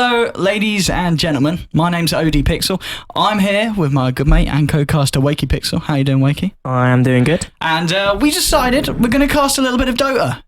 Hello, ladies and gentlemen. My name's ODPixel. I'm here with my good mate and co-caster WakeyPixel. How you doing, Wakey? I am doing good. And we decided we're going to cast a little bit of Dota.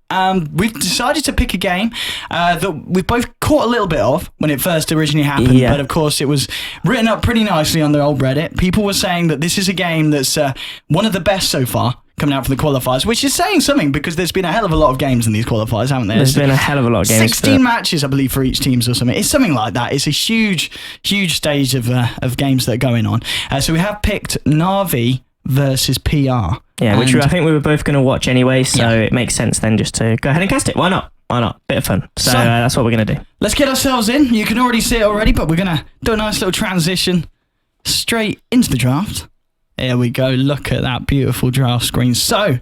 We've decided to pick a game that we both caught a little bit of when it first originally happened. But of course, it was written up pretty nicely on the old Reddit. People were saying that this is a game that's one of the best so far, coming out from the qualifiers, which is saying something because there's been a hell of a lot of games in these qualifiers, haven't there? There's been a hell of a lot of games. 16 matches, I believe, for each teams or something. It's something like that. It's a huge stage of games that are going on. So we have picked Navi versus PR. Yeah, which I think we were both going to watch anyway, so it makes sense then just to go ahead and cast it. Why not? Why not? Bit of fun. So that's what we're going to do. Let's get ourselves in. You can already see it already, but we're going to do a nice little transition straight into the draft. There we go. Look at that beautiful draft screen. So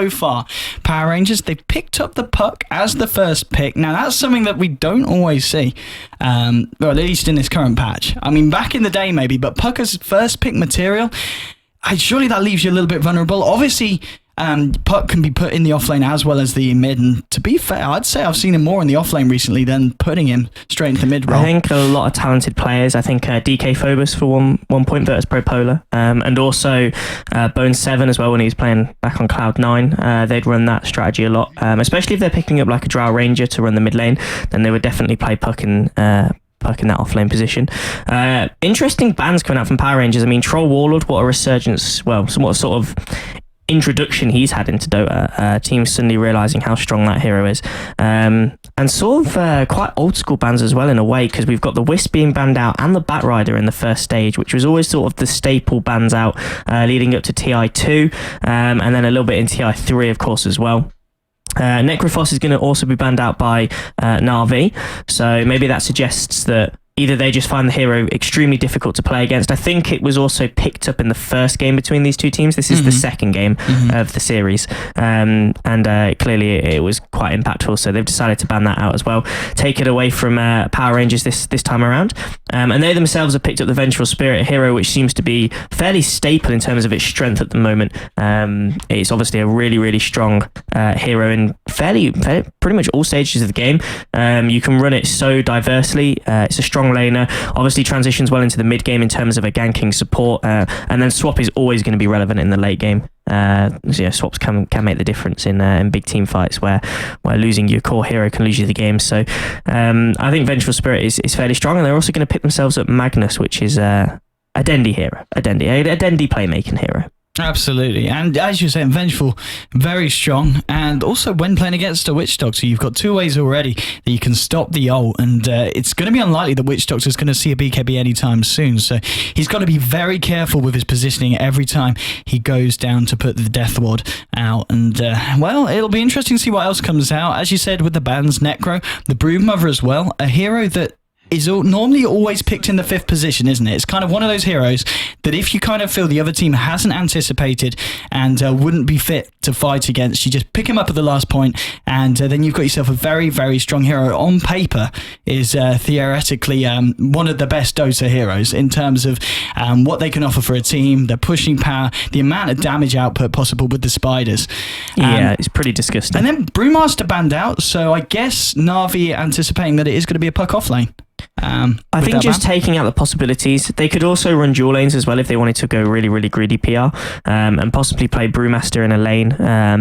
far, Power Rangers, they've picked up the puck as the first pick. Now, that's something that we don't always see, or at least in this current patch. I mean, back in the day, maybe, but puck as first pick material, surely that leaves you a little bit vulnerable. Obviously, puck can be put in the offlane as well as the mid, and to be fair, I'd say I've seen him more in the offlane recently than putting him straight into the mid role. I think a lot of talented players. I think DK Phobos for one point versus Pro Polar, and also Bone 7 as well when he was playing back on Cloud9. They'd run that strategy a lot, especially if they're picking up like a Drow Ranger to run the mid lane, then they would definitely play puck in that offlane position. Interesting bans coming out from Power Rangers. I mean, Troll Warlord, what a resurgence, well, somewhat sort of introduction he's had into Dota. Teams suddenly realising how strong that hero is. And sort of quite old school bans as well in a way, because we've got the Wisp being banned out and the Batrider in the first stage, which was always sort of the staple bans out leading up to TI2, and then a little bit in TI3 of course as well. Necrophos is going to also be banned out by Navi, so maybe that suggests that either they just find the hero extremely difficult to play against. I think it was also picked up in the first game between these two teams. This is the second game of the series, and clearly it was quite impactful, so they've decided to ban that out as well, take it away from Power Rangers this time around. And they themselves have picked up the Vengeful Spirit, a hero which seems to be fairly staple in terms of its strength at the moment. It's obviously a really strong hero in fairly pretty much all stages of the game. You can run it so diversely. It's a strong laner, obviously transitions well into the mid game in terms of a ganking support, and then swap is always going to be relevant in the late game. Swaps can make the difference in big team fights where losing your core hero can lose you the game. So I think Vengeful Spirit is fairly strong, and they're also going to pick themselves up Magnus, which is a Dendi hero, a Dendi playmaking hero. Absolutely, and as you're saying, Vengeful, very strong, and also when playing against a Witch Doctor, you've got two ways already that you can stop the ult, and it's going to be unlikely that Witch Doctor is going to see a BKB anytime soon, so he's got to be very careful with his positioning every time he goes down to put the Death Ward out, and well, it'll be interesting to see what else comes out. As you said with the bans, Necro, the Broodmother as well, a hero that is normally always picked in the 5th position, isn't it? It's kind of one of those heroes that if you kind of feel the other team hasn't anticipated and wouldn't be fit to fight against, you just pick him up at the last point, and then you've got yourself a very strong hero. On paper is theoretically one of the best Dota heroes in terms of what they can offer for a team, their pushing power, the amount of damage output possible with the spiders. Yeah, it's pretty disgusting. And then Brewmaster banned out, so I guess Navi anticipating that it is going to be a puck off lane. I think just taking out the possibilities. They could also run dual lanes as well if they wanted to go really greedy PR, and possibly play Brewmaster in a lane,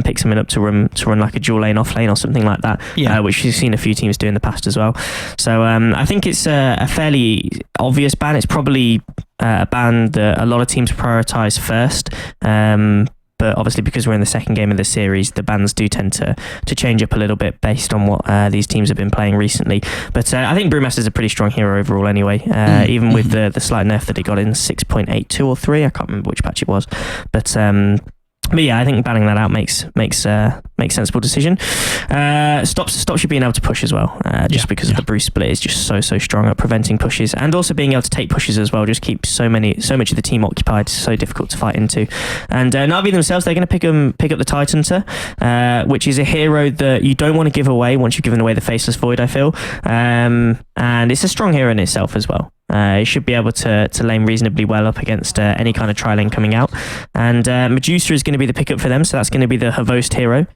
pick someone up to run like a dual lane off lane or something like that, which we've seen a few teams do in the past as well. So I think it's a fairly obvious ban. It's probably a ban that a lot of teams prioritise first. But obviously, because we're in the second game of the series, the bans do tend to change up a little bit based on what these teams have been playing recently. But I think Brewmaster's a pretty strong hero overall anyway, even with the slight nerf that he got in 6.82 or 3. I can't remember which patch it was. But yeah, I think banning that out makes sensible decision. Stops you being able to push as well, just because of the Bruce split is just so strong at preventing pushes, and also being able to take pushes as well. Just keeps so much of the team occupied, so difficult to fight into. And Navi themselves, they're going to pick up the Titanter, which is a hero that you don't want to give away once you've given away the Faceless Void, I feel, and it's a strong hero in itself as well. It should be able to lane reasonably well up against any kind of tri-lane coming out. And Medusa is going to be the pickup for them, so that's going to be the Havost hero.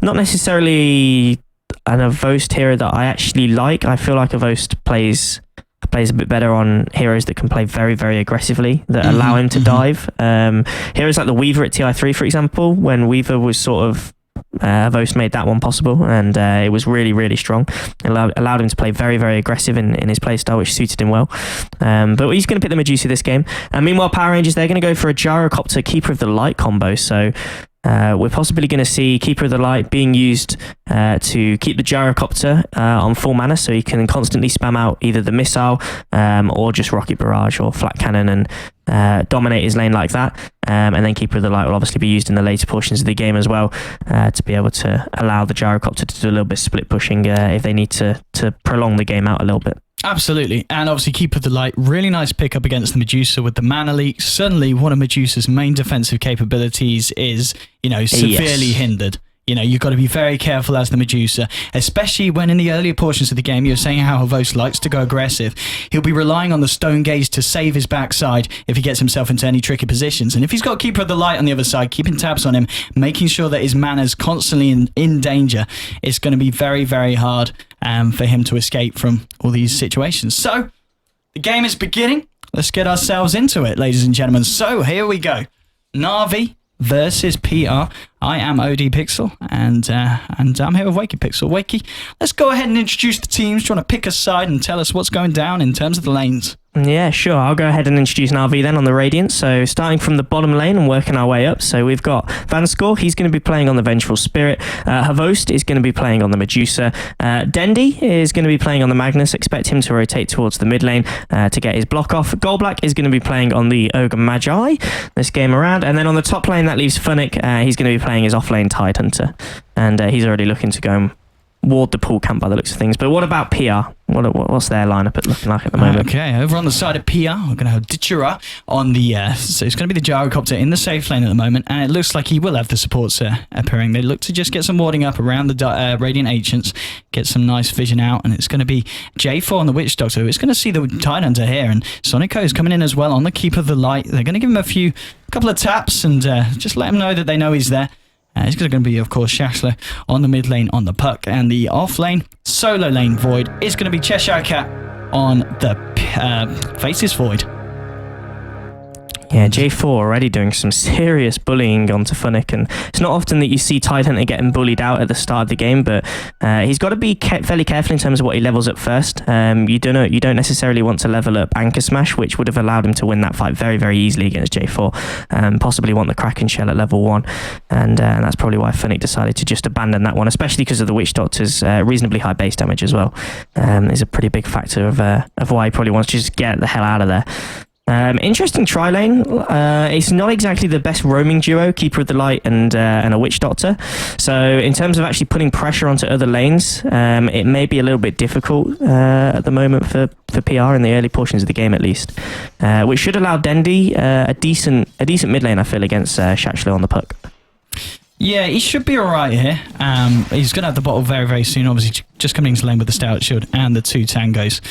Not necessarily an Havost hero that I actually like. I feel like Havost plays plays a bit better on heroes that can play very, very aggressively, that allow him to dive. Heroes like the Weaver at TI3, for example, when Weaver was sort of Vost made that one possible, and it was really, really strong. It allowed him to play very, very aggressive in his playstyle, which suited him well. But he's going to pick the Medusa this game. And meanwhile, Power Rangers, they're going to go for a Gyrocopter Keeper of the Light combo. So we're possibly going to see Keeper of the Light being used to keep the Gyrocopter on full mana, so he can constantly spam out either the missile or just Rocket Barrage or Flat Cannon and dominate his lane like that. And then Keeper of the Light will obviously be used in the later portions of the game as well, to be able to allow the Gyrocopter to do a little bit of split pushing if they need to prolong the game out a little bit. Absolutely. And obviously Keeper of the Light, really nice pickup against the Medusa with the mana leak. Suddenly one of Medusa's main defensive capabilities is, severely hindered. You've got to be very careful as the Medusa, especially when in the earlier portions of the game, you're saying how Havos likes to go aggressive. He'll be relying on the Stone Gaze to save his backside if he gets himself into any tricky positions. And if he's got Keeper of the Light on the other side, keeping tabs on him, making sure that his mana's constantly in danger, it's going to be very, very hard for him to escape from all these situations. So, the game is beginning. Let's get ourselves into it, ladies and gentlemen. So, here we go. Navi versus PR. I am ODPixel, and I'm here with WakeyPixel. Wakey, let's go ahead and introduce the teams. Do you want to pick a side and tell us what's going down in terms of the lanes? Yeah, sure. I'll go ahead and introduce Navi then on the Radiant. So starting from the bottom lane and working our way up. So we've got Vanskor. He's going to be playing on the Vengeful Spirit. Havost is going to be playing on the Medusa. Dendi is going to be playing on the Magnus. Expect him to rotate towards the mid lane to get his block off. Golblack is going to be playing on the Ogre Magi this game around. And then on the top lane, that leaves Funnick. He's going to be playing his off-lane Tidehunter. And he's already looking to go and ward the pool camp by the looks of things. But what about PR? What's their lineup looking like at the moment? Okay, over on the side of PR, we're going to have Dichira on the... so it's going to be the Gyrocopter in the safe lane at the moment, and it looks like he will have the supports appearing. They look to just get some warding up around the Radiant Ancients, get some nice vision out, and it's going to be J4 on the Witch Doctor. It's going to see the Tidehunter here, and Sonico is coming in as well on the Keeper of the Light. They're going to give him a couple of taps and just let him know that they know he's there. It's going to be, of course, Shashler on the mid lane on the Puck, and the off lane, solo lane Void, is going to be Cheshire Cat on the Faces Void. Yeah, J4 already doing some serious bullying onto Funnick, and it's not often that you see Tidehunter getting bullied out at the start of the game, but he's got to be fairly careful in terms of what he levels up first. You don't necessarily want to level up Anchor Smash, which would have allowed him to win that fight very, very easily against J4. Possibly want the Kraken Shell at level 1, and that's probably why Funnick decided to just abandon that one, especially because of the Witch Doctor's reasonably high base damage as well. Is a pretty big factor of why he probably wants to just get the hell out of there. Interesting tri-lane. It's not exactly the best roaming duo, Keeper of the Light and a Witch Doctor. So in terms of actually putting pressure onto other lanes, it may be a little bit difficult at the moment for PR in the early portions of the game at least, which should allow Dendi a decent mid lane, I feel, against Shachlo on the Puck. Yeah, he should be alright here. He's going to have the bottle very, very soon. Obviously, just coming into lane with the Stout Shield and the 2 Tangos.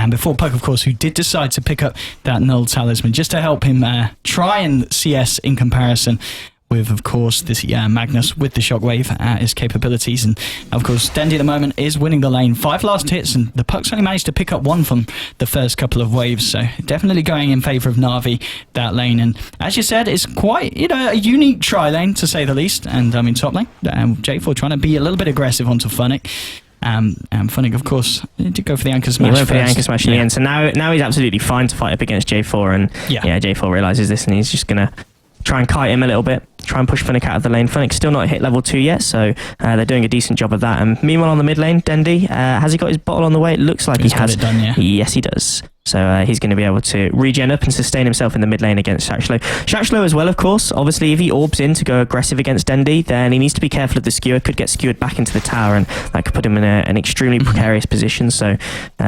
Before Puck, of course, who did decide to pick up that Null Talisman just to help him try and CS in comparison with, of course, this Magnus with the Shockwave his capabilities. And, of course, Dendi at the moment is winning the lane. 5 last hits, and the Puck's only managed to pick up 1 from the first couple of waves. So, definitely going in favour of Navi, that lane. And, as you said, it's quite, a unique tri-lane, to say the least. And, top lane, J4 trying to be a little bit aggressive onto Funnick. And Funnick, of course, did go for the Anchor Smash. He went for the Anchor Smash in the end. So now he's absolutely fine to fight up against J4. And, J4 realises this, and he's just going to try and kite him a little bit, try and push Funnick out of the lane. Funnick's still not hit level 2 yet, so they're doing a decent job of that. And meanwhile on the mid lane, Dendi, has he got his bottle on the way? It looks like he has. It done, yeah. Yes, he does. So he's going to be able to regen up and sustain himself in the mid lane against Shachlo. Shachlo as well, of course. Obviously, if he orbs in to go aggressive against Dendi, then he needs to be careful of the skewer. Could get skewered back into the tower, and that could put him in an extremely precarious position. So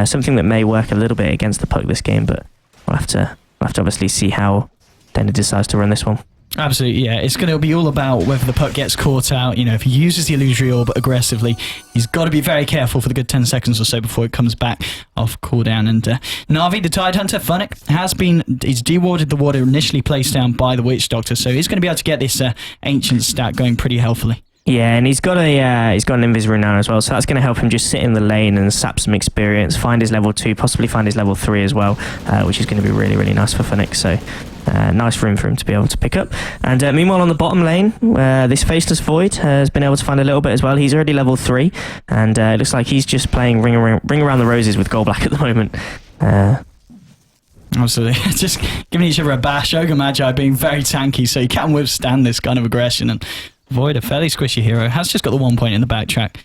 something that may work a little bit against the Puck this game, but we'll have to obviously see how Dendi decides to run this one. Absolutely, yeah. It's going to be all about whether the Puck gets caught out. If he uses the Illusory Orb aggressively, he's got to be very careful for the good 10 seconds or so before it comes back off cooldown. And Navi, the Tidehunter, Funnick, he's dewarded the water initially placed down by the Witch Doctor, so he's going to be able to get this Ancient stat going pretty healthily. Yeah, and he's got an invis rune now as well, so that's going to help him just sit in the lane and sap some experience, find his level 2, possibly find his level 3 as well, which is going to be really, really nice for Funix. So nice rune for him to be able to pick up. And meanwhile on the bottom lane, this Faceless Void has been able to find a little bit as well. He's already level 3, and it looks like he's just playing Ring Around the Roses with Gold Black at the moment. Absolutely. Just giving each other a bash. Ogre Magi being very tanky, so you can withstand this kind of aggression. And Void, a fairly squishy hero, has just got the 1 point in the backtrack.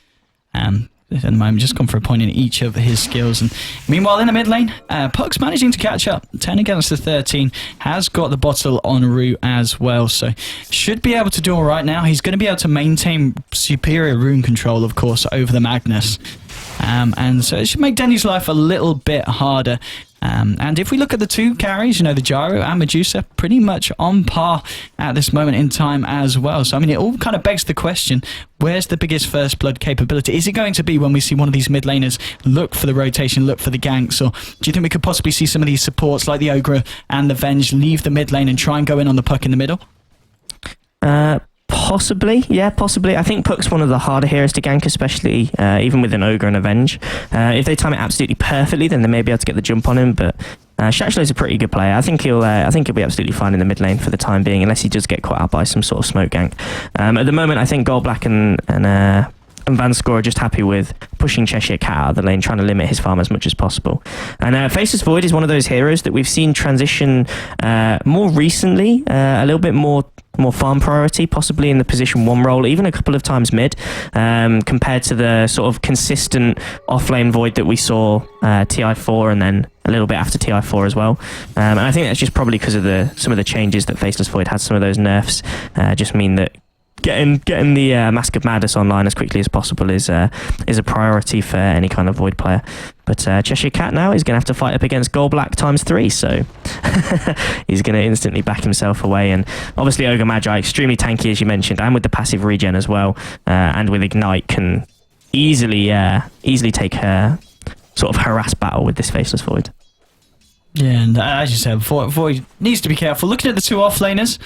At the moment, just gone for a point in each of his skills. And meanwhile, in the mid lane, Puck's managing to catch up. 10 against the 13. Has got the bottle en route as well. So should be able to do all right now. He's going to be able to maintain superior rune control, of course, over the Magnus. And so it should make Denny's life a little bit harder. And if we look at the two carries, you know, the Gyro and Medusa, pretty much on par at this moment in time as well. So, I mean, it all kind of begs the question, where's the biggest first blood capability? Is it going to be when we see one of these mid laners look for the rotation, look for the ganks? Or do you think we could possibly see some of these supports like the Ogre and the Venge leave the mid lane and try and go in on the Puck in the middle? Possibly, yeah, possibly. I think Puck's one of the harder heroes to gank, especially even with an Ogre and a Venge. If they time it absolutely perfectly, then they may be able to get the jump on him, but Shachlow's a pretty good player. I think he'll be absolutely fine in the mid lane for the time being, unless he does get caught out by some sort of smoke gank. At the moment, I think Gold Black and Vanscore are just happy with pushing Cheshire Cat out of the lane, trying to limit his farm as much as possible. And Faceless Void is one of those heroes that we've seen transition more recently, a little bit more farm priority, possibly in the position 1 role, even a couple of times mid, compared to the sort of consistent offlane Void that we saw TI4 and then a little bit after TI4 as well. And I think that's just probably because of some of the changes that Faceless Void had. Some of those nerfs just mean that getting the Mask of Madness online as quickly as possible is a priority for any kind of Void player. But Cheshire Cat now is going to have to fight up against Gold Black ×3, so he's going to instantly back himself away. And obviously Ogre Magi, extremely tanky as you mentioned, and with the passive regen as well, and with Ignite can easily take her sort of harass battle with this Faceless Void. Yeah, and as you said, Void needs to be careful. Looking at the two offlaners,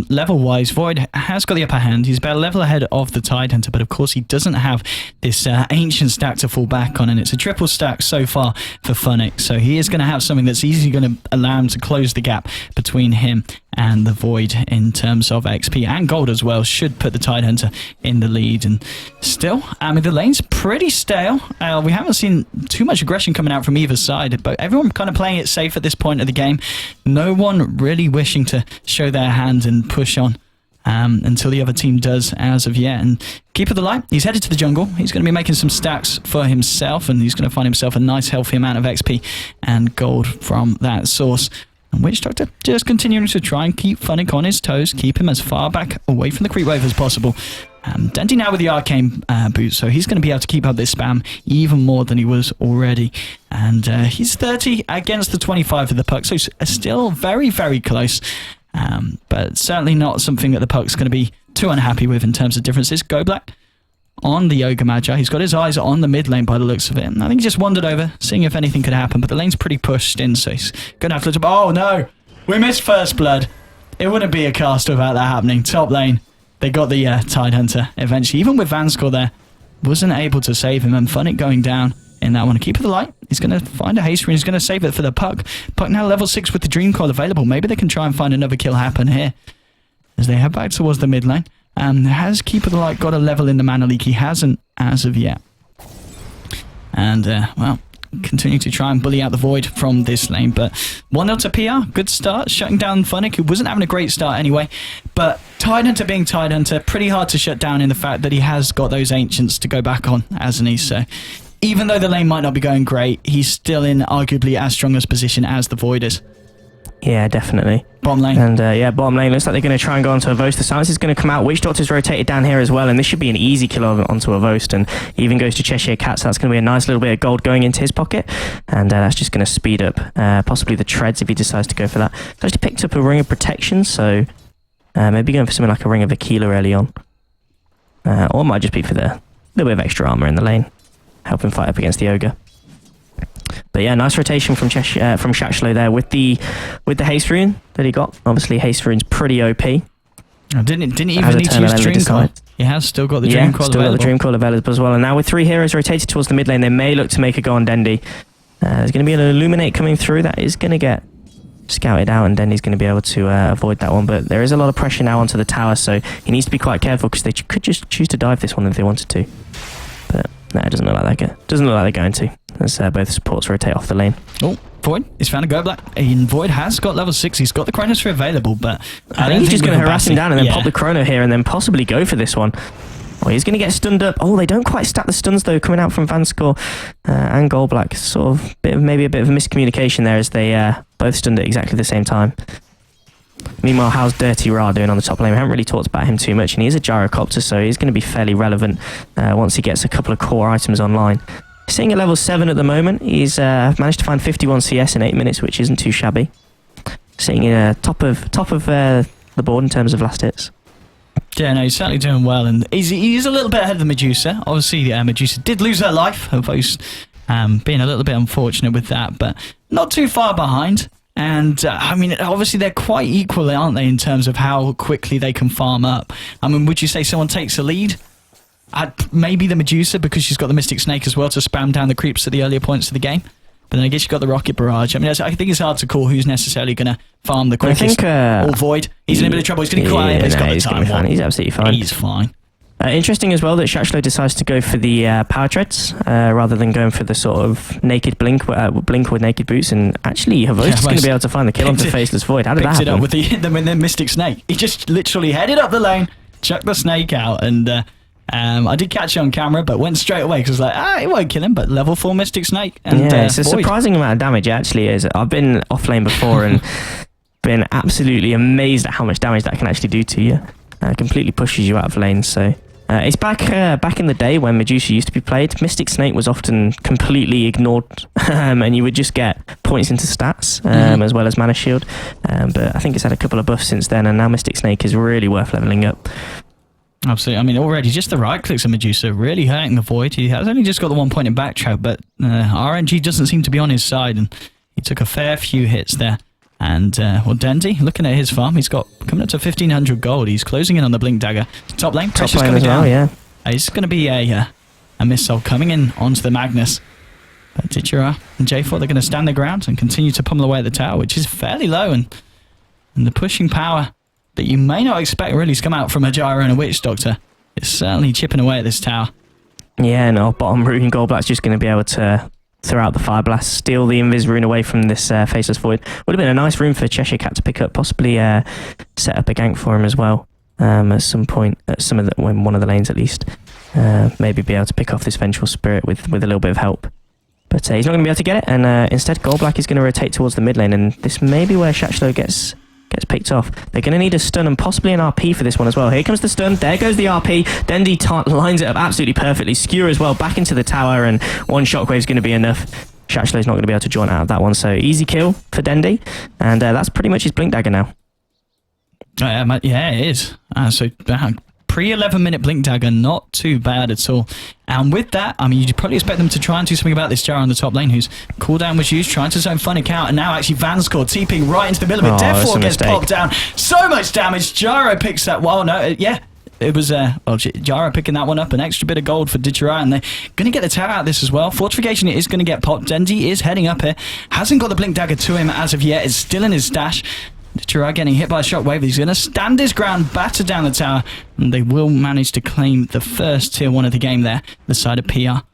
level-wise, Void has got the upper hand. He's about a level ahead of the Tidehunter, but of course he doesn't have this ancient stack to fall back on, and it's a triple stack so far for Funix. So he is going to have something that's easily going to allow him to close the gap between him and the Void in terms of XP and gold as well. Should put the Tidehunter in the lead. And still, I mean, the lane's pretty stale. We haven't seen too much aggression coming out from either side, but everyone kind of playing it safe at this point of the game. No one really wishing to show their hand and push on until the other team does as of yet. And Keeper of the Light, he's headed to the jungle. He's going to be making some stacks for himself, and he's going to find himself a nice healthy amount of XP and gold from that source. And Witch Doctor just continuing to try and keep Funix on his toes, keep him as far back away from the creep wave as possible. Denty now with the Arcane boot, so he's going to be able to keep up this spam even more than he was already. And he's 30 against the 25 of the Puck, so still very, very close. But certainly not something that the Puck's going to be too unhappy with in terms of differences. Go Black on the Ogre Magi. He's got his eyes on the mid lane by the looks of it. And I think he just wandered over, seeing if anything could happen, but the lane's pretty pushed in, so he's going to have to look up. Oh no! We missed first blood. It wouldn't be a cast without that happening. Top lane. They got the Tidehunter eventually. Even with Vanscore there, wasn't able to save him. And Funix going down in that one. Keeper of the Light. He's going to find a haste rune. He's going to save it for the Puck. Puck now level 6 with the Dream Coil available. Maybe they can try and find another kill happen here as they head back towards the mid lane. Has Keeper of the Light got a level in the Mana Leak? He hasn't as of yet. And, well, continue to try and bully out the Void from this lane. But 1-0 to PR. Good start. Shutting down Funix, who wasn't having a great start anyway. But Tidehunter being Tidehunter, pretty hard to shut down in the fact that he has got those Ancients to go back on, hasn't he? So even though the lane might not be going great, he's still in arguably as strong a position as the Void is. Yeah, definitely. Bottom lane. And yeah, bottom lane. Looks like they're going to try and go onto a Vost. The silence is going to come out. Witch Doctor's rotated down here as well, and this should be an easy kill onto a Vost. And he even goes to Cheshire Cat, so that's going to be a nice little bit of gold going into his pocket. And that's just going to speed up possibly the treads if he decides to go for that. He's actually picked up a Ring of Protection, so maybe going for something like a Ring of Aquila early on. Or it might just be for the little bit of extra armor in the lane, help him fight up against the Ogre. But yeah, nice rotation from Shachlo there with the haste rune that he got. Obviously, haste rune's pretty OP. Didn't even need to use Dream Coil. He has still got the Yeah, Dream Coil still available. got the Dream Coil available as well. And now with 3 heroes rotated towards the mid lane, they may look to make a go on Dendi. There's going to be an Illuminate coming through that is going to get scouted out, and Dendi's going to be able to avoid that one. But there is a lot of pressure now onto the tower, so he needs to be quite careful because they could just choose to dive this one if they wanted to. But no, it doesn't look like that. Doesn't look like they're going to. As both supports rotate off the lane. Oh, Void, he's found a go black. And Void has got level 6. He's got the Chronosphere available, but I think he's just going to harass him down and then yeah. pop the Chrono here and then possibly go for this one. Oh, he's going to get stunned up. Oh, they don't quite stack the stuns though, coming out from Vanscore and Goldblack. Sort of maybe a bit of a miscommunication there as they both stunned at exactly the same time. Meanwhile, how's Dirty Ra doing on the top lane? We haven't really talked about him too much, and he is a Gyrocopter, so he's going to be fairly relevant once he gets a couple of core items online. He's sitting at level 7 at the moment. He's managed to find 51 CS in 8 minutes, which isn't too shabby. Sitting in top of the board in terms of last hits. Yeah, no, he's certainly doing well, and he's a little bit ahead of the Medusa. Obviously, Medusa did lose her life, both being a little bit unfortunate with that, but not too far behind. And, I mean, obviously they're quite equal, aren't they, in terms of how quickly they can farm up. I mean, would you say someone takes a lead? Maybe the Medusa, because she's got the Mystic Snake as well to spam down the creeps at the earlier points of the game. But then I guess you've got the Rocket Barrage. I mean, I think it's hard to call who's necessarily going to farm the quickest. Or Void. He's in a bit of trouble. He's going to cry, but he's got the time. Fine. He's absolutely fine. He's fine. Interesting as well that Shachlo decides to go for the power treads rather than going for the sort of naked blink with naked boots. And actually, Havost is going to be able to find the kill onto Faceless Void. How did that happen? Picked it up with the Mystic Snake. He just literally headed up the lane, chucked the snake out, and I did catch it on camera, but went straight away because I was like, it won't kill him, but level 4 Mystic Snake. And, yeah, it's a Void. surprising amount of damage it actually is. I've been off lane before and been absolutely amazed at how much damage that can actually do to you. Completely pushes you out of lane, so... it's back in the day when Medusa used to be played. Mystic Snake was often completely ignored, and you would just get points into stats as well as mana shield. But I think it's had a couple of buffs since then, and now Mystic Snake is really worth leveling up. Absolutely. I mean, already just the right clicks of Medusa really hurting the Void. He has only just got the 1 point in backtrack, but RNG doesn't seem to be on his side, and he took a fair few hits there. And, well, Dendi, looking at his farm, he's got coming up to 1,500 gold. He's closing in on the Blink Dagger. Top lane, pressure's coming down. Well, yeah. It's going to be a missile coming in onto the Magnus. But Dichira and J4, they're going to stand their ground and continue to pummel away at the tower, which is fairly low. And the pushing power that you may not expect really to come out from a Gyro and a Witch Doctor is certainly chipping away at this tower. Yeah, no, bottom rune Goldblack's just going to be able to throw out the Fire Blast, steal the Invis rune away from this Faceless Void. Would have been a nice rune for Cheshire Cat to pick up, possibly set up a gank for him as well at some point, at one of the lanes at least. Maybe be able to pick off this Vengeful Spirit with a little bit of help. But he's not going to be able to get it, and instead Goldblack is going to rotate towards the mid lane, and this may be where Shachlo gets picked off. They're going to need a stun and possibly an RP for this one as well. Here comes the stun. There goes the RP. Dendi lines it up absolutely perfectly. Skewer as well back into the tower, and one shockwave is going to be enough. Shachlo's not going to be able to join out of that one, so easy kill for Dendi, and that's pretty much his Blink Dagger now. Yeah, it is. So pre-11 minute Blink Dagger, not too bad at all. And with that, I mean, you'd probably expect them to try and do something about this Gyro on the top lane, whose cooldown was used, trying to zone Funnick out, and now actually Vanscore TPing right into the middle of it. Therefore gets popped down. So much damage. Gyro picks that. Well, no, yeah. It was, Gyro picking that one up, an extra bit of gold for Dichira, and they're going to get the tower out of this as well. Fortification is going to get popped. Dendi is heading up here. Hasn't got the Blink Dagger to him as of yet. It's still in his stash. Dichira getting hit by a shockwave. He's going to stand his ground, batter down the tower, and they will manage to claim the first tier 1 of the game there, the side of PR.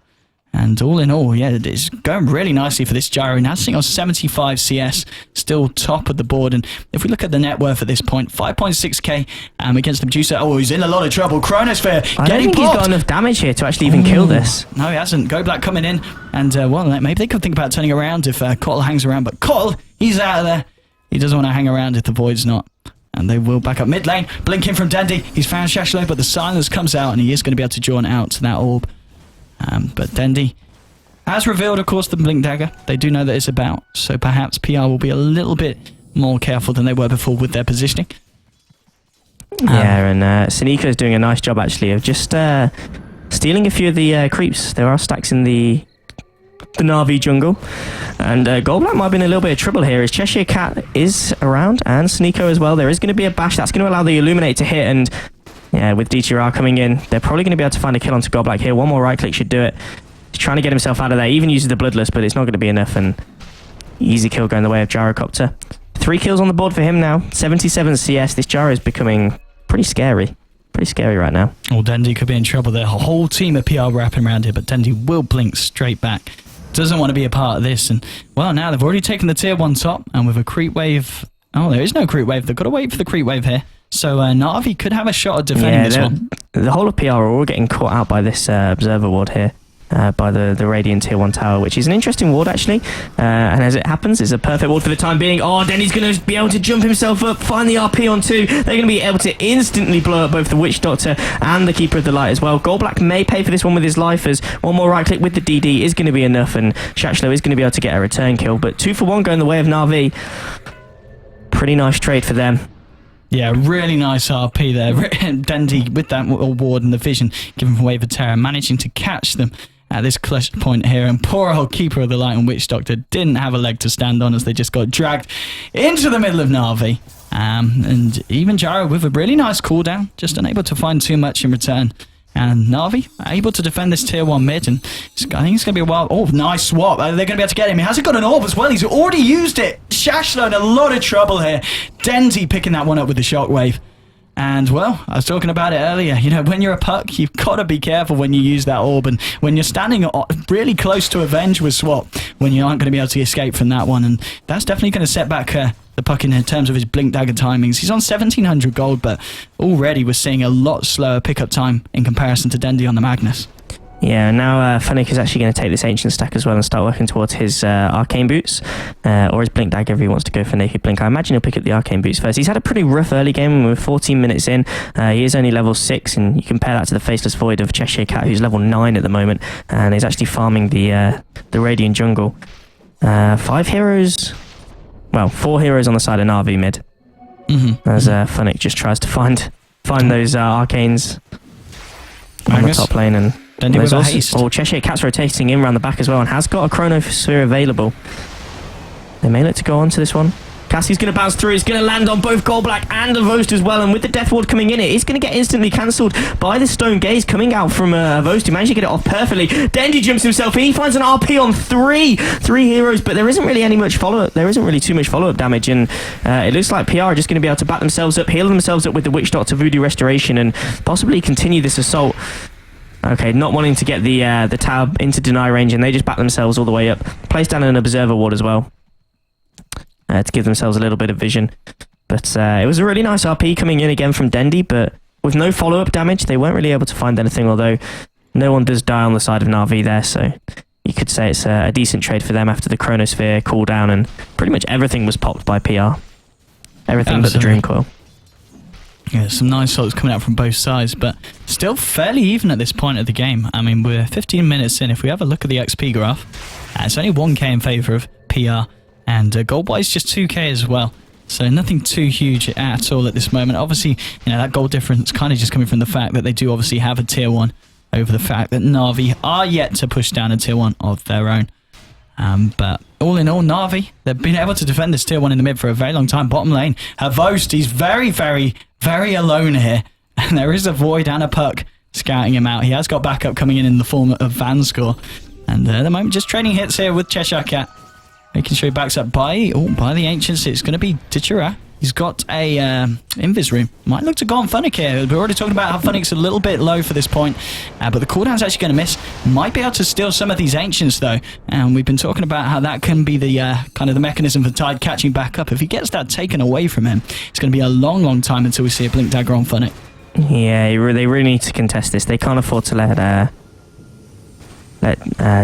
And all in all, yeah, it's going really nicely for this Gyro. Now sitting on 75 CS, still top of the board. And if we look at the net worth at this point, 5.6k against the Medusa. Oh, he's in a lot of trouble. Chronosphere I getting don't think popped. he's got enough damage here to actually even kill this. No, he hasn't. Go Black coming in. And, well, maybe they could think about turning around if Cottle hangs around. But Cottle, he's out of there. He doesn't want to hang around if the Void's not. And they will back up mid lane. Blinking from Dendi. He's found Shachlo, but the silence comes out, and he is going to be able to join out to that orb. But Dendi has revealed, of course, the Blink Dagger. They do know that it's about, so perhaps PR will be a little bit more careful than they were before with their positioning. Yeah, and Sinika is doing a nice job, actually, of just stealing a few of the creeps. There are stacks in the Navi jungle, and Goldblack might be in a little bit of trouble here as Cheshire Cat is around, and Sneeko as well. There is going to be a bash that's going to allow the Illuminate to hit, and Yeah, with DTR coming in, they're probably going to be able to find a kill onto Goblak here. One more right click should do it. He's trying to get himself out of there. Even uses the Bloodlust, but it's not going to be enough. And easy kill going the way of Gyrocopter. 3 kills on the board for him now. 77 CS. This Gyro is becoming pretty scary. Pretty scary right now. Well, Dendy could be in trouble there. A whole team of PR wrapping around here, but Dendy will blink straight back. Doesn't want to be a part of this. And, well, now they've already taken the tier 1 top, and with a creep wave... Oh, there is no creep wave. They've got to wait for the creep wave here. So Navi could have a shot at defending this one. The whole of PR are all getting caught out by this observer ward here. By the Radiant Tier 1 tower, which is an interesting ward actually. And as it happens, it's a perfect ward for the time being. Oh, Denny's going to be able to jump himself up, find the RP on 2. They're going to be able to instantly blow up both the Witch Doctor and the Keeper of the Light as well. Goldblack may pay for this one with his life, as one more right click with the DD is going to be enough, and Shachlo is going to be able to get a return kill. But 2 for 1 going the way of Navi. Pretty nice trade for them. Yeah, really nice RP there. Dendy with that ward and the vision given from Wave of Terror, managing to catch them at this clutch point here, and poor old Keeper of the Light and Witch Doctor didn't have a leg to stand on as they just got dragged into the middle of Navi. And even Gyro with a really nice cooldown, just unable to find too much in return. And Navi able to defend this tier 1 mid, and I think it's going to be a while. Oh, nice swap. They're going to be able to get him. He hasn't got an orb as well. He's already used it. Shashlo in a lot of trouble here. Dendy picking that one up with the shockwave. And, well, I was talking about it earlier. You know, when you're a puck, you've got to be careful when you use that orb. And when you're standing really close to Avenge with swap, when you aren't going to be able to escape from that one. And that's definitely going to set back the puck in terms of his blink dagger timings. He's on 1700 gold, but already we're seeing a lot slower pickup time in comparison to Dendy on the Magnus. Yeah, now Funnick is actually going to take this Ancient stack as well and start working towards his Arcane Boots, or his Blink Dagger if he wants to go for Naked Blink. I imagine he'll pick up the Arcane Boots first. He's had a pretty rough early game. We're 14 minutes in. He is only level 6, and you compare that to the Faceless Void of Cheshire Cat, who's level 9 at the moment, and he's actually farming the Radiant Jungle. 5 heroes... Well, 4 heroes on the side of Navi mid. As Funnick just tries to find those Arcanes on the top lane, and Dendy with a haste. Oh, Cheshire Cat's rotating in around the back as well, and has got a Chronosphere available. They may look to go on to this one. Cassie's going to bounce through. It's going to land on both Goldblack and Avost as well. And with the Death Ward coming in, it is going to get instantly cancelled by the Stone Gaze coming out from Avost, who managed to get it off perfectly. Dendy jumps himself in. He finds an RP on 3 heroes, but there isn't really much follow-up. There isn't really too much follow-up damage, and it looks like PR are just going to be able to back themselves up, heal themselves up with the Witch Doctor Voodoo Restoration, and possibly continue this assault. Okay, not wanting to get the tower into deny range, and they just back themselves all the way up. Place down an Observer Ward as well. To give themselves a little bit of vision. But it was a really nice RP coming in again from Dendy, but with no follow-up damage, they weren't really able to find anything, although no one does die on the side of Navi there, so you could say it's a decent trade for them after the Chronosphere cooldown, and pretty much everything was popped by PR. Everything but the Dream Coil. Yeah, some nice shots coming out from both sides, but still fairly even at this point of the game. I mean, we're 15 minutes in. If we have a look at the XP graph, it's only 1k in favour of PR. And gold-wise, just 2k as well. So nothing too huge at all at this moment. Obviously, you know, that gold difference kind of just coming from the fact that they do obviously have a tier 1 over the fact that Navi are yet to push down a tier 1 of their own. But all in all, Navi, they've been able to defend this tier 1 in the mid for a very long time. Bottom lane, Avost, he's very, very, very alone here. And there is a Void and a Puck scouting him out. He has got backup coming in the form of Vanscore. And at the moment, just trading hits here with Cheshire Cat. Making sure he backs up by the Ancients. It's going to be Tichura. He's got a Invis Room. Might look to go on Funnick here. We're already talking about how Funnick's a little bit low for this point. But the cooldown's actually going to miss. Might be able to steal some of these Ancients, though. And we've been talking about how that can be the kind of the mechanism for Tide catching back up. If he gets that taken away from him, it's going to be a long, long time until we see a Blink Dagger on Funnick. Yeah, they really need to contest this. They can't afford to let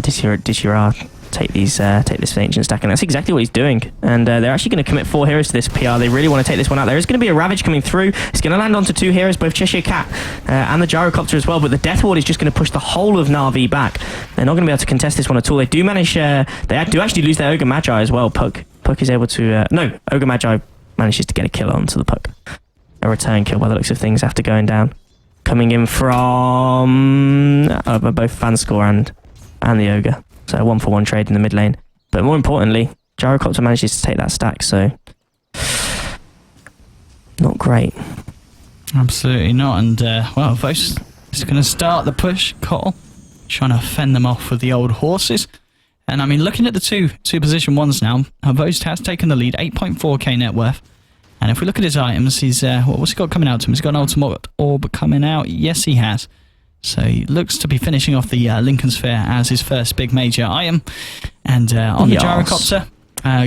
Dishira take this Ancient stack, and that's exactly what he's doing. And they're actually going to commit 4 heroes to this PR. They really want to take this one out. There is going to be a Ravage coming through. It's going to land onto 2 heroes, both Cheshire Cat and the Gyrocopter as well, but the Death Ward is just going to push the whole of Navi back. They're not going to be able to contest this one at all. They do manage... they do actually lose their Ogre Magi as well. Puck is able to... no, Ogre Magi manages to get a kill onto the Puck. A return kill by the looks of things after going down. Coming in from both Vanscore and the Ogre. So 1-for-1 trade in the mid lane. But more importantly, Gyrocopter manages to take that stack, so not great. Absolutely not. And, well, Vost is going to start the push. Cottle trying to fend them off with the old horses. And, I mean, looking at the two position ones now, Vost has taken the lead, 8.4k net worth. And if we look at his items, he's what's he got coming out to him? He's got an ultimate orb coming out. Yes, he has. So he looks to be finishing off the Lincoln Sphere as his first big major item. And on the gyrocopter,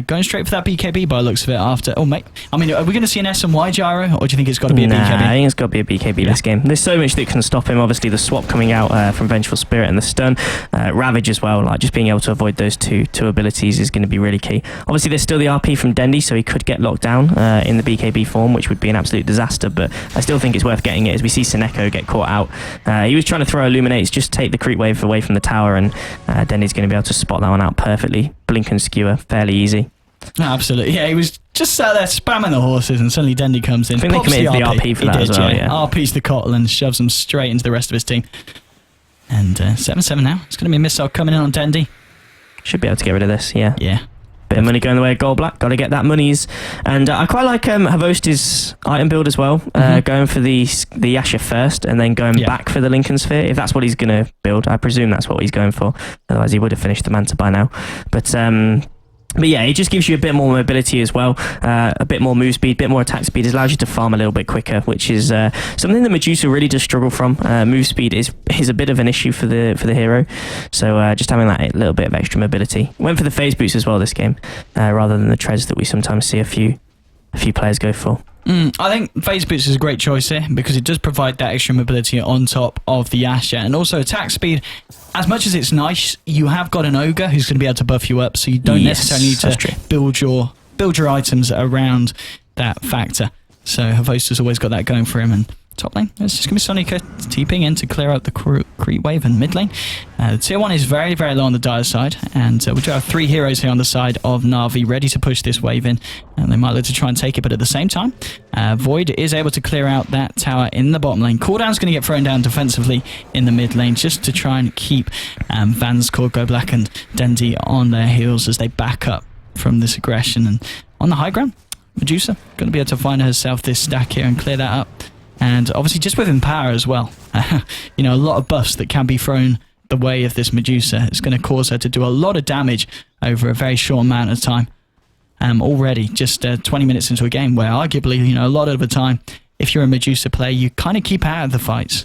going straight for that BKB by the looks of it after... Oh, mate. I mean, are we going to see an S and Y gyro, or do you think it's got to be a BKB? I think it's got to be a BKB this game. There's so much that can stop him. Obviously, the swap coming out from Vengeful Spirit and the stun. Ravage as well. Like, just being able to avoid those two abilities is going to be really key. Obviously, there's still the RP from Dendy, so he could get locked down in the BKB form, which would be an absolute disaster, but I still think it's worth getting it as we see Seneko get caught out. He was trying to throw Illuminates, just take the creep wave away from the tower, and Dendy's going to be able to spot that one out perfectly. Blink and skewer, fairly easy. Absolutely, yeah. He was just sat there spamming the horses, and suddenly Dendy comes in. I think they committed the RP for that as well. Yeah. RP's the Cottle and shoves him straight into the rest of his team. And 7-7 now. It's going to be a missile coming in on Dendy. Should be able to get rid of this. Yeah. Yeah. Bit of money going the way of Gold Black. Got to get that monies. And I quite like Havost's item build as well. Going for the Yasha first and then going back for the Lincoln Sphere. If that's what he's going to build, I presume that's what he's going for. Otherwise, he would have finished the Manta by now. But yeah, it just gives you a bit more mobility as well, a bit more move speed, a bit more attack speed. It allows you to farm a little bit quicker, which is something that Medusa really does struggle from. Move speed is a bit of an issue for the hero, so just having that little bit of extra mobility. Went for the phase boots as well this game, rather than the treads that we sometimes see a few players go for. I think phase boots is a great choice here because it does provide that extra mobility on top of the Asher, and also attack speed. As much as it's nice, you have got an ogre who's going to be able to buff you up, so you don't necessarily need to build your items around that factor. So Havost has always got that going for him. And top lane, it's just going to be Sonica TPing in to clear out the creep wave, and mid lane. Tier 1 is very, very low on the dire side, and we do have 3 heroes here on the side of Navi ready to push this wave in, and they might look to try and take it, but at the same time, Void is able to clear out that tower in the bottom lane. Cooldown's going to get thrown down defensively in the mid lane just to try and keep Vans, Go Black and Dendy on their heels as they back up from this aggression. And on the high ground, Medusa going to be able to find herself this stack here and clear that up. And obviously just within power as well. You know, a lot of buffs that can be thrown the way of this Medusa. It's going to cause her to do a lot of damage over a very short amount of time. Already, just 20 minutes into a game where arguably, you know, a lot of the time, if you're a Medusa player, you kind of keep out of the fights.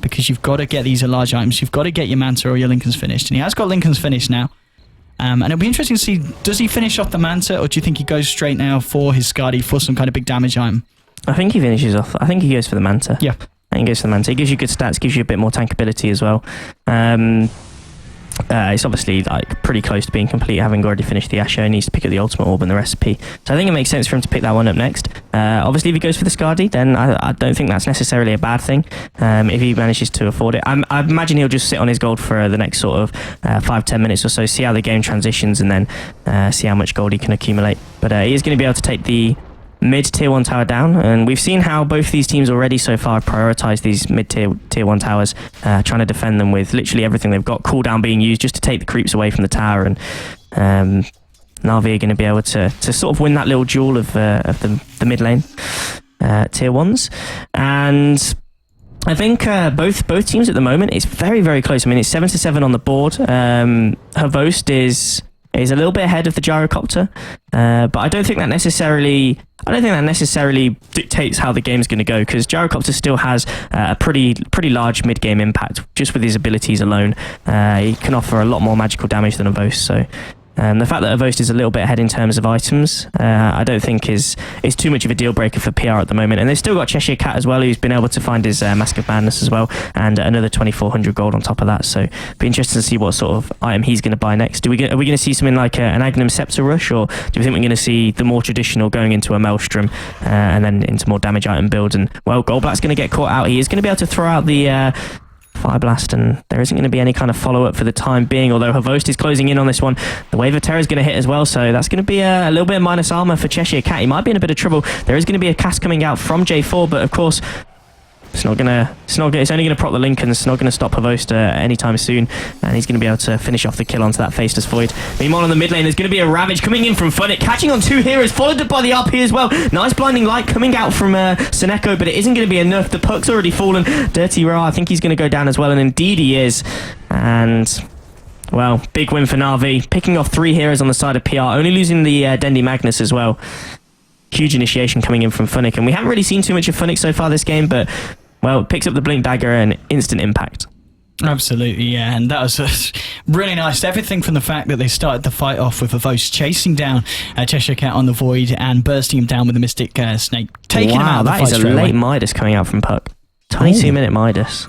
Because you've got to get these large items. You've got to get your Manta or your Lincoln's finished. And he has got Lincoln's finished now. And it'll be interesting to see, does he finish off the Manta, or do you think he goes straight now for his Skadi for some kind of big damage item? I think he finishes off. I think he goes for the Manta. Yeah. I think he goes for the Manta. It gives you good stats, gives you a bit more tankability as well. It's obviously like pretty close to being complete, having already finished the Asher. He needs to pick up the ultimate orb and the recipe. So I think it makes sense for him to pick that one up next. Obviously, if he goes for the Skadi, then I don't think that's necessarily a bad thing. If he manages to afford it, I imagine he'll just sit on his gold for the next sort of 5-10 minutes or so, see how the game transitions, and then see how much gold he can accumulate. But he is going to be able to take the mid tier 1 tower down, and we've seen how both these teams already so far prioritize these mid tier 1 towers, trying to defend them with literally everything they've got. Cooldown being used just to take the creeps away from the tower, and Navi are going to be able to sort of win that little duel of the mid lane tier 1s. And I think both teams at the moment, it's very, very close. I mean, it's 7-7 on the board. Havost is a little bit ahead of the gyrocopter, but I don't think that necessarily dictates how the game's going to go, because gyrocopter still has a pretty large mid-game impact just with his abilities alone. He can offer a lot more magical damage than Havost, so the fact that Havost is a little bit ahead in terms of items, I don't think is too much of a deal breaker for PR at the moment. And they've still got Cheshire Cat as well, who's been able to find his Mask of Madness as well, and another 2,400 gold on top of that. So be interested to see what sort of item he's going to buy next. Are we going to see something like an Agnum Scepter Rush, or do you think we're going to see the more traditional going into a Maelstrom and then into more damage item builds? And well, Goldblatt's going to get caught out. He is going to be able to throw out the Fire Blast, and there isn't going to be any kind of follow-up for the time being, although Havost is closing in on this one. The Wave of Terror is going to hit as well, so that's going to be a little bit of minus armor for Cheshire Cat. He might be in a bit of trouble. There is going to be a cast coming out from J4, but of course It's only gonna prop the Lincolns. It's not gonna stop Havosta anytime soon, and he's gonna be able to finish off the kill onto that Faceless Void. Meanwhile, on the mid lane, there's gonna be a Ravage coming in from Funnick, catching on 2 heroes, followed up by the RP as well. Nice blinding light coming out from Seneko, but it isn't gonna be enough. The puck's already fallen. Dirty Ra, I think he's gonna go down as well, and indeed he is. And well, big win for Navi, picking off 3 heroes on the side of PR, only losing the Dendi Magnus as well. Huge initiation coming in from Funnick, and we haven't really seen too much of Funnick so far this game, but well, picks up the Blink Dagger and instant impact. Absolutely, yeah, and that was really nice. Everything from the fact that they started the fight off with Avos chasing down Cheshire Cat on the Void and bursting him down with the Mystic Snake, taking him out of the fight. That is a late Midas coming out from Puck. 22-minute Midas.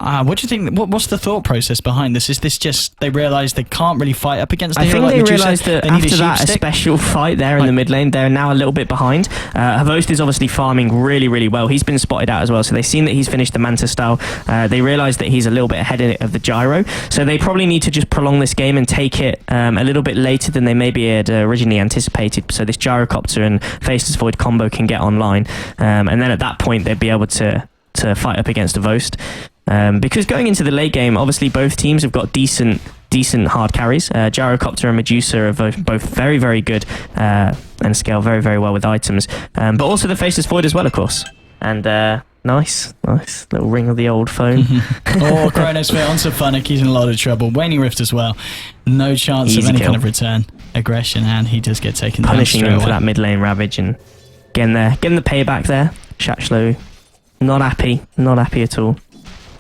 What do you think? What's the thought process behind this? Is this just they realise they can't really fight up against the hero? I think they realised that after that, a special fight there in the mid lane, they're now a little bit behind. Havost is obviously farming really, really well. He's been spotted out as well, so they've seen that he's finished the Manta style. They realise that he's a little bit ahead of the Gyro, so they probably need to just prolong this game and take it a little bit later than they maybe had originally anticipated, so this Gyrocopter and Faceless Void combo can get online, and then at that point they'd be able to fight up against Havost. Because going into the late game, obviously both teams have got decent hard carries. Gyrocopter and Medusa are both very, very good and scale very, very well with items. But also the Faceless Void as well, of course. And nice little ring of the old phone. Oh, Chronosphere onto Funnick. He's in a lot of trouble. Waning Rift as well. No chance of any kind of return aggression, and he does get taken down. Punishing him for that mid lane Ravage and getting the payback there. Shachlo, not happy at all.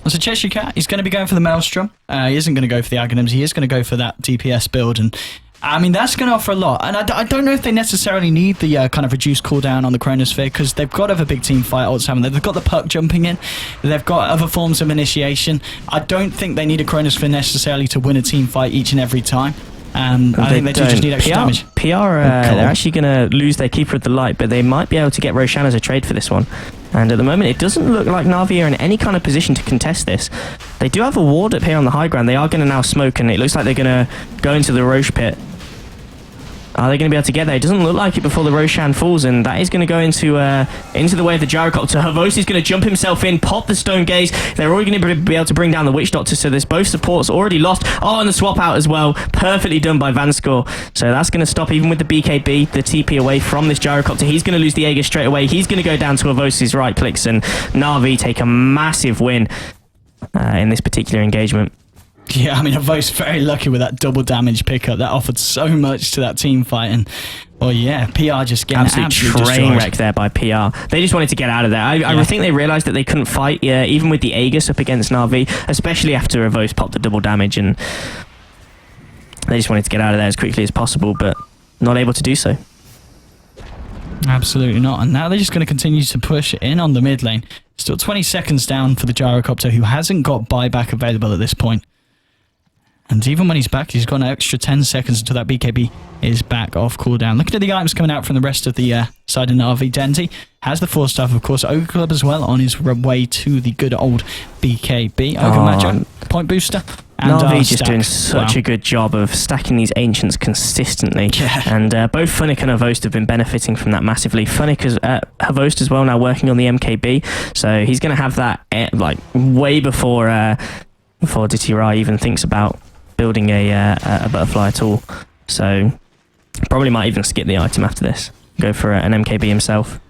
So Cheshire Cat, he's going to be going for the Maelstrom. He isn't going to go for the Aghanims. He is going to go for that DPS build. And I mean, that's going to offer a lot. And I don't know if they necessarily need the kind of reduced cooldown on the Chronosphere, because they've got other big team fight ults, haven't they? They've got the Puck jumping in. They've got other forms of initiation. I don't think they need a Chronosphere necessarily to win a team fight each and every time. I think they do just need extra damage. They're actually going to lose their Keeper of the Light, but they might be able to get Roshan as a trade for this one. And at the moment, it doesn't look like Navi are in any kind of position to contest this. They do have a ward up here on the high ground. They are going to now smoke, and it looks like they're going to go into the Roche pit. Are they going to be able to get there? It doesn't look like it before the Roshan falls, and that is going to go into the way of the Gyrocopter. Havos is going to jump himself in, pop the Stone Gaze. They're already going to be able to bring down the Witch Doctor, so there's both supports already lost. Oh, and the swap out as well. Perfectly done by Vanskor. So that's going to stop even with the BKB, the TP away from this Gyrocopter. He's going to lose the Aegis straight away. He's going to go down to Havos' right clicks, and Navi take a massive win in this particular engagement. Yeah, I mean, Avos very lucky with that double damage pickup. That offered so much to that team fight. And, well, yeah, PR just getting absolutely train wreck there by PR. They just wanted to get out of there. I think they realised that they couldn't fight, even with the Aegis up against Navi, especially after Avos popped the double damage. And they just wanted to get out of there as quickly as possible, but not able to do so. Absolutely not. And now they're just going to continue to push in on the mid lane. Still 20 seconds down for the Gyrocopter, who hasn't got buyback available at this point. And even when he's back, he's got an extra 10 seconds until that BKB is back off cooldown. Looking at the items coming out from the rest of the side of Navi, Denti has the 4 staff, of course. Ogre Club as well on his way to the good old BKB. Ogre Magi, point booster. And Navi just doing such a good job of stacking these Ancients consistently. Yeah. And both Funnick and Havost have been benefiting from that massively. Funnick is Havost as well now working on the MKB. So he's going to have that like way before Ditirai even thinks about building a butterfly at all. So probably might even skip the item after this. Go for an MKB himself.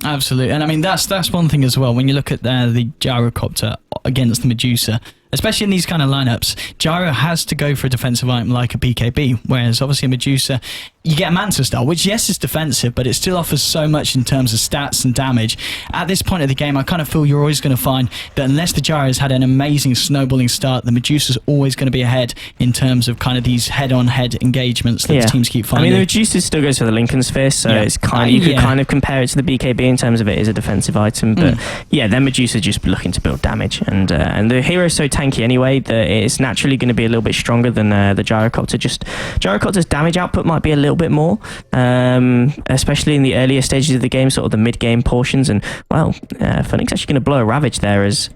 Absolutely. And I mean, that's one thing as well. When you look at the Gyrocopter against the Medusa, especially in these kind of lineups, Gyro has to go for a defensive item like a BKB, whereas obviously a Medusa, you get a Manta style, which yes is defensive, but it still offers so much in terms of stats and damage. At this point of the game, I kind of feel you're always going to find that unless the Gyro has had an amazing snowballing start, the Medusa's always going to be ahead in terms of kind of these head-on-head engagements that the teams keep finding. I mean, the Medusa still goes for the Lincoln Sphere, so it's kind of, you could kind of compare it to the BKB in terms of it is a defensive item, but yeah, then Medusa just looking to build damage, and the hero's so tanky anyway that it's naturally going to be a little bit stronger than the Gyrocopter. Just Gyrocopter's damage output might be a little bit more, especially in the earlier stages of the game, sort of the mid-game portions, and well, Funnick's actually going to blow a Ravage there as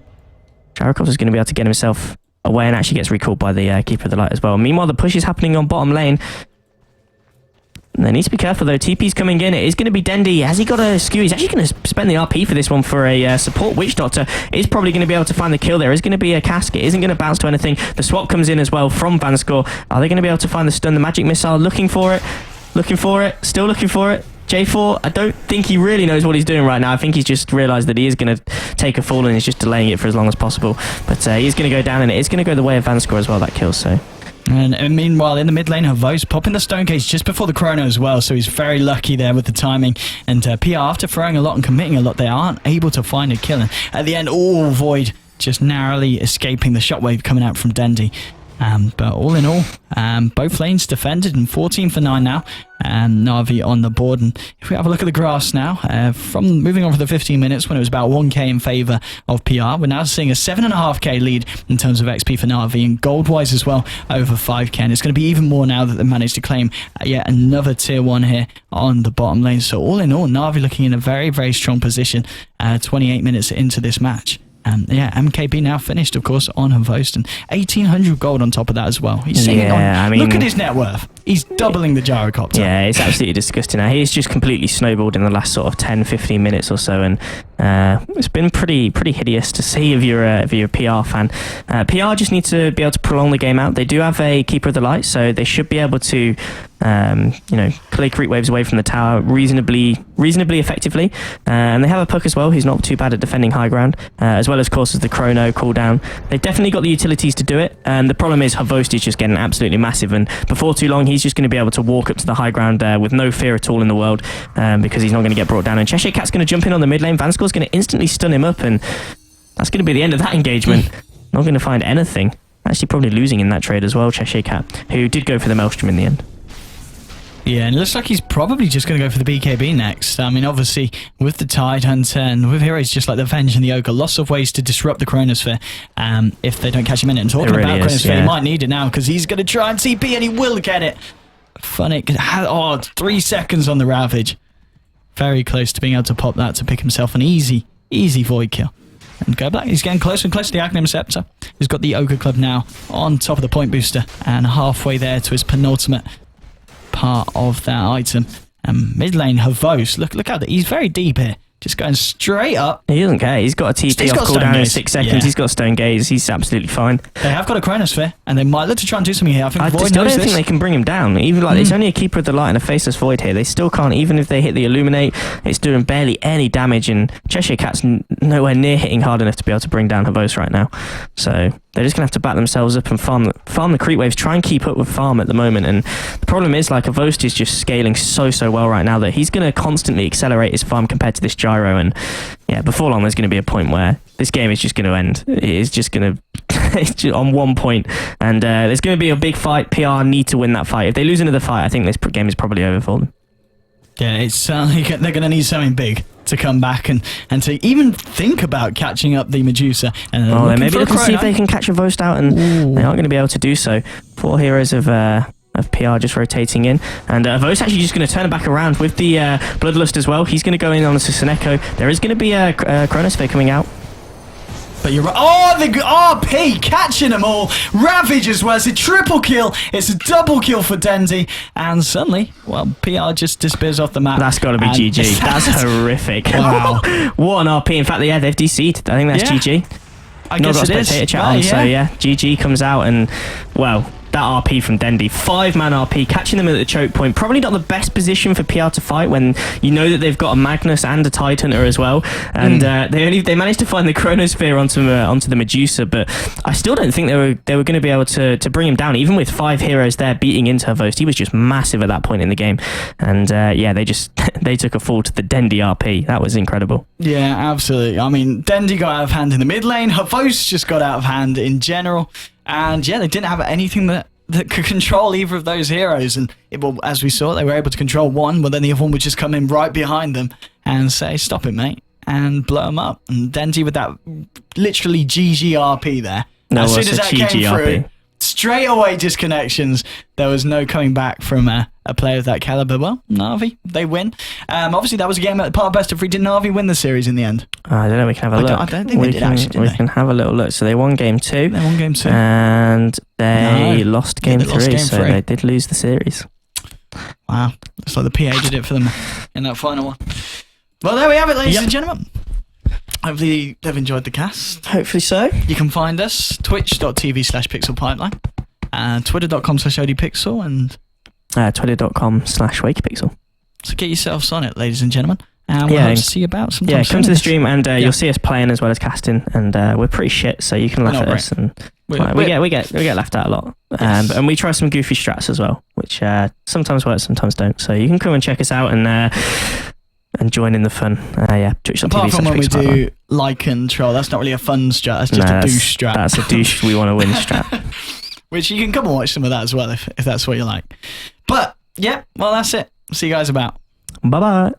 Gyrocopter's going to be able to get himself away and actually gets recalled by the Keeper of the Light as well. Meanwhile, the push is happening on bottom lane. They need to be careful though. TP's coming in. It is going to be Dendi. Has he got a skew? He's actually going to spend the RP for this one for a support Witch Doctor. Is probably going to be able to find the kill. There is going to be a casket. Isn't going to bounce to anything. The swap comes in as well from Vanscore. Are they going to be able to find the stun? The magic missile. Looking for it. Looking for it. Still looking for it. J4, I don't think he really knows what he's doing right now. I think he's just realised that he is going to take a fall and he's just delaying it for as long as possible. But he's going to go down and it is going to go the way of Vanscore as well, that kill, so... And meanwhile, in the mid lane, Havos popping the Stone Cage just before the Chrono as well, so he's very lucky there with the timing. And PR, after throwing a lot and committing a lot, they aren't able to find a kill. And at the end, Void just narrowly escaping the shockwave coming out from Dendi. But all in all, both lanes defended and 14 for 9 now. And Navi on the board. And if we have a look at the graphs now, from moving on for the 15 minutes when it was about 1k in favour of PR, we're now seeing a 7.5k lead in terms of XP for Navi, and gold-wise as well, over 5k. And it's going to be even more now that they've managed to claim yet another tier 1 here on the bottom lane. So all in all, Navi looking in a very, very strong position 28 minutes into this match. Yeah, MKB now finished, of course, on Havos, and 1,800 gold on top of that as well. He's sitting on, look at his net worth. He's doubling the gyrocopter. Yeah, it's absolutely disgusting. Now, he's just completely snowballed in the last sort of 10, 15 minutes or so, and it's been pretty hideous to see if you're a PR fan. PR just need to be able to prolong the game out. They do have a Keeper of the Light, so they should be able to play creep waves away from the tower reasonably effectively. And they have a Puck as well, who's not too bad at defending high ground, as well as, of course, as the Chrono cooldown. They've definitely got the utilities to do it, and the problem is Havost is just getting absolutely massive, and before too long he's just going to be able to walk up to the high ground with no fear at all in the world, because he's not going to get brought down. And Cheshire Cat's going to jump in on the mid lane. Vanscore's going to instantly stun him up, and that's going to be the end of that engagement. Not going to find anything. Actually probably losing in that trade as well, Cheshire Cat, who did go for the Maelstrom in the end. Yeah, and it looks like he's probably just going to go for the BKB next. I mean, obviously, with the Tide Hunter and with heroes just like the Venge and the Ogre, lots of ways to disrupt the Chronosphere if they don't catch him in it. And talking about Chronosphere, he might need it now because he's going to try and TP and he will get it. Funnick, 3 seconds on the Ravage. Very close to being able to pop that to pick himself an easy Void kill. And go back, he's getting closer and closer to the Aghanim Scepter. He's got the Ogre Club now on top of the point booster and halfway there to his penultimate part of that item. Mid lane Havos, look out, he's very deep here, just going straight up. He doesn't care. He's got a TP off cooldown in 6 seconds. He's got Stone Gaze. He's absolutely fine. They have got a Chronosphere, and they might look to try and do something here. I still don't think they can bring him down. Even like it's only a Keeper of the Light and a Faceless Void here. They still can't. Even if they hit the Illuminate, it's doing barely any damage. And Cheshire Cat's nowhere near hitting hard enough to be able to bring down Havos right now. So they're just gonna have to back themselves up and farm the creep waves. Try and keep up with farm at the moment. And the problem is, like, Havost is just scaling so well right now that he's gonna constantly accelerate his farm compared to this gyro. And yeah, before long, there's going to be a point where this game is just going to end. It is just going to... it's just on one point, and there's going to be a big fight. PR need to win that fight. If they lose another fight, I think this game is probably over for them. Yeah, it's certainly... they're going to need something big to come back and to even think about catching up the Medusa. And they maybe look and see if they can catch a Vost out, and they aren't going to be able to do so. 4 heroes of PR just rotating in, and Vo's actually just going to turn it back around with the Bloodlust as well. He's going to go in on the Seneko. There is going to be a Chronosphere coming out. But you're right. Oh, the RP catching them all. Ravage as well. It's a triple kill. It's a double kill for Dendi. And suddenly, well, PR just disappears off the map. That's got to be GG. That's horrific. Wow. What an RP. In fact, yeah, they've DC'd. I think that's GG. I guess it is. Chat on, so yeah, GG comes out, and well, that RP from Dendi, 5-man RP, catching them at the choke point. Probably not the best position for PR to fight when you know that they've got a Magnus and a Tide Hunter as well. And they managed to find the Chronosphere onto the Medusa, but I still don't think they were going to be able to bring him down, even with 5 heroes there beating into Havost. He was just massive at that point in the game. And yeah, they took a fall to the Dendi RP. That was incredible. Yeah, absolutely. I mean, Dendi got out of hand in the mid lane. Havost just got out of hand in general. And yeah, they didn't have anything that could control either of those heroes. And as we saw, they were able to control one, but then the other one would just come in right behind them and say, "Stop it, mate," and blow them up. And Dendi with that literally GG RP there. As soon as that came through, straight away disconnections. There was no coming back from a player of that caliber. Well, Navi, they win. Obviously, that was a game at part of best of 3. Did Navi win the series in the end? I don't know. We can have a look. I don't think they did actually. We can have a little look. So they won game 2. They won game 2. And they lost game 3. So they did lose the series. Wow. It's like the PA did it for them in that final one. Well, there we have it, ladies and gentlemen. Hopefully they've enjoyed the cast. Hopefully so. You can find us twitch.tv/pixelpipeline, twitter.com/ODPixel, and twitter.com/WakeyPixel. so get yourselves on it, ladies and gentlemen. And we'll hope to see you about sometime come to soon. the stream and you'll see us playing as well as casting, and we're pretty shit, so you can laugh at us, and we get laughed at a lot. Yes. And we try some goofy strats as well, which sometimes work, sometimes don't. So you can come and check us out and join in the fun. Apart from when we do like and troll, that's not really a fun strat. That's just a douche strat. That's a douche we want to win strat. Which you can come and watch some of that as well if that's what you like. But yeah, well that's it. See you guys about. Bye bye.